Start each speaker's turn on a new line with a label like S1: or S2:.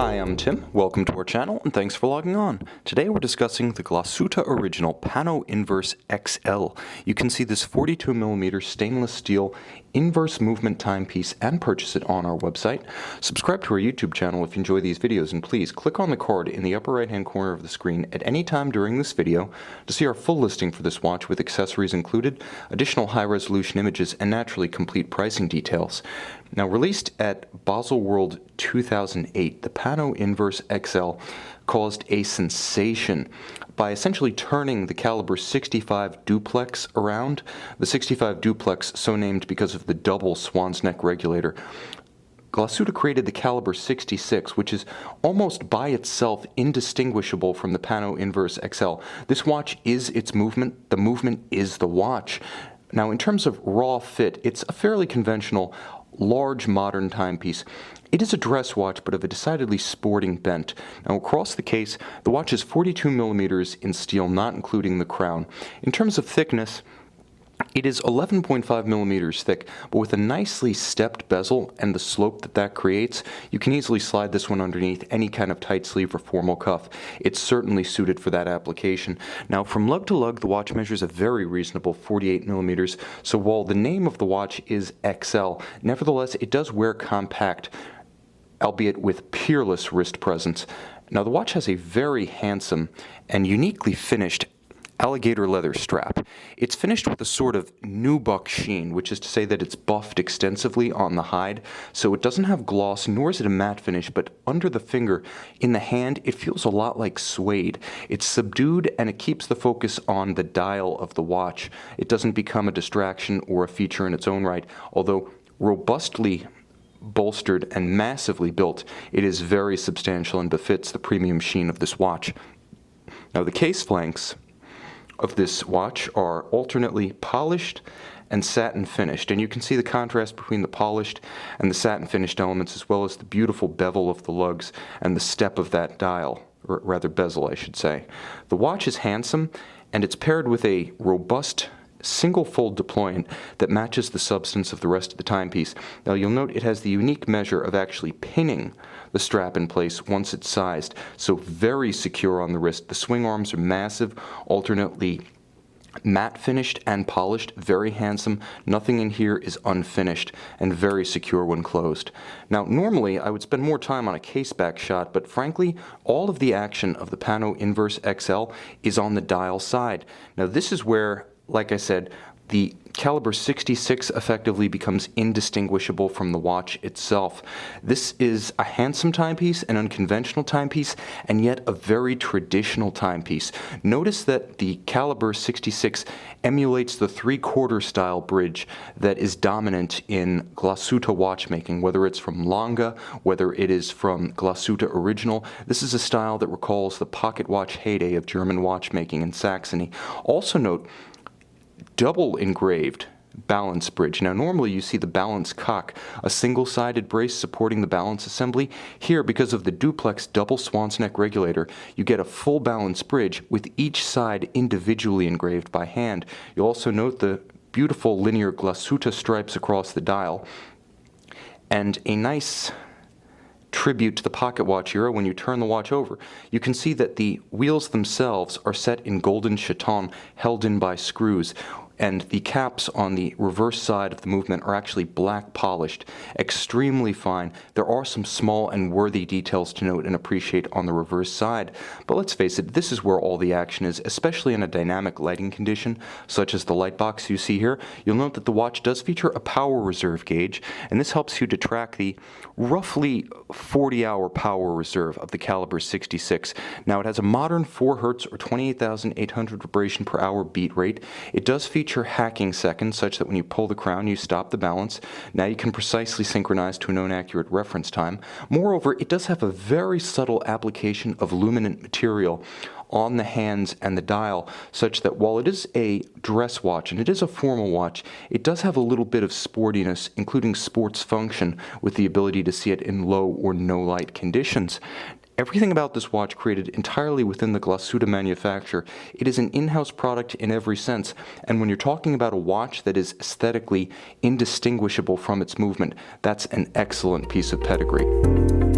S1: Hi, I'm Tim. Welcome to our channel and thanks for logging on. Today we're discussing the Glashutte Original Panoinverse XL. You can see this 42mm stainless steel inverse movement timepiece and purchase it on our website. Subscribe to our YouTube channel if you enjoy these videos, and please click on the card in the upper right hand corner of the screen at any time during this video to see our full listing for this watch with accessories included, additional high resolution images, and naturally complete pricing details. Now, released at Baselworld 2008, the Panoinverse XL caused a sensation by essentially turning the caliber 65 duplex around. The 65 duplex, so named because of the double swan's neck regulator. Glashutte created the caliber 66, which is almost by itself indistinguishable from the Panoinverse XL. This watch is its movement, the movement is the watch. Now, in terms of raw fit, it's a fairly conventional large modern timepiece. It is a dress watch, but of a decidedly sporting bent. Now, across the case, the watch is 42mm in steel, not including the crown. In terms of thickness, it is 11.5mm thick, but with a nicely stepped bezel and the slope that creates, you can easily slide this one underneath any kind of tight sleeve or formal cuff. It's certainly suited for that application. Now, from lug to lug, the watch measures a very reasonable 48mm, so while the name of the watch is XL, nevertheless, it does wear compact, albeit with peerless wrist presence. Now, the watch has a very handsome and uniquely finished alligator leather strap. It's finished with a sort of nubuck sheen, which is to say that it's buffed extensively on the hide, so it doesn't have gloss, nor is it a matte finish, but under the finger, in the hand, it feels a lot like suede. It's subdued and it keeps the focus on the dial of the watch. It doesn't become a distraction or a feature in its own right, although robustly bolstered and massively built, it is very substantial and befits the premium sheen of this watch. Now, the case flanks of this watch are alternately polished and satin finished, and you can see the contrast between the polished and the satin finished elements, as well as the beautiful bevel of the lugs and the step of that dial, or rather bezel I should say. The watch is handsome, and it's paired with a robust single fold deployant that matches the substance of the rest of the timepiece. Now, you'll note it has the unique measure of actually pinning the strap in place once it's sized, so very secure on the wrist. The swing arms are massive, alternately matte finished and polished, very handsome. Nothing in here is unfinished, and very secure when closed. Now, normally I would spend more time on a case back shot, but frankly, all of the action of the Panoinverse XL is on the dial side. Now, this is where, like I said, the caliber 66 effectively becomes indistinguishable from the watch itself. This is a handsome timepiece, an unconventional timepiece, and yet a very traditional timepiece. Notice that the caliber 66 emulates the 3/4 style bridge that is dominant in Glashutte watchmaking, whether it's from Lange, whether it is from Glashutte Original. This is a style that recalls the pocket watch heyday of German watchmaking in Saxony. Also note, double engraved balance bridge. Now, normally you see the balance cock, a single-sided brace supporting the balance assembly. Here, because of the duplex double swan's neck regulator, you get a full balance bridge with each side individually engraved by hand. You'll also note the beautiful linear Glashutte stripes across the dial, and a nice tribute to the pocket watch era. When you turn the watch over, you can see that the wheels themselves are set in golden chaton held in by screws, and the caps on the reverse side of the movement are actually black polished, extremely fine. There are some small and worthy details to note and appreciate on the reverse side, but let's face it, this is where all the action is, especially in a dynamic lighting condition such as the light box you see here. You'll note that the watch does feature a power reserve gauge, and this helps you to track the roughly 40-hour power reserve of the caliber 66. Now, it has a modern 4 Hz or 28,800 vibration per hour beat rate. It does feature hacking seconds, such that when you pull the crown, you stop the balance. Now you can precisely synchronize to a known accurate reference time. Moreover, it does have a very subtle application of luminant material on the hands and the dial, such that while it is a dress watch and it is a formal watch, it does have a little bit of sportiness, including sports function, with the ability to see it in low or no light conditions. Everything about this watch created entirely within the Glashutte manufacture. It is an in-house product in every sense, and when you're talking about a watch that is aesthetically indistinguishable from its movement, that's an excellent piece of pedigree.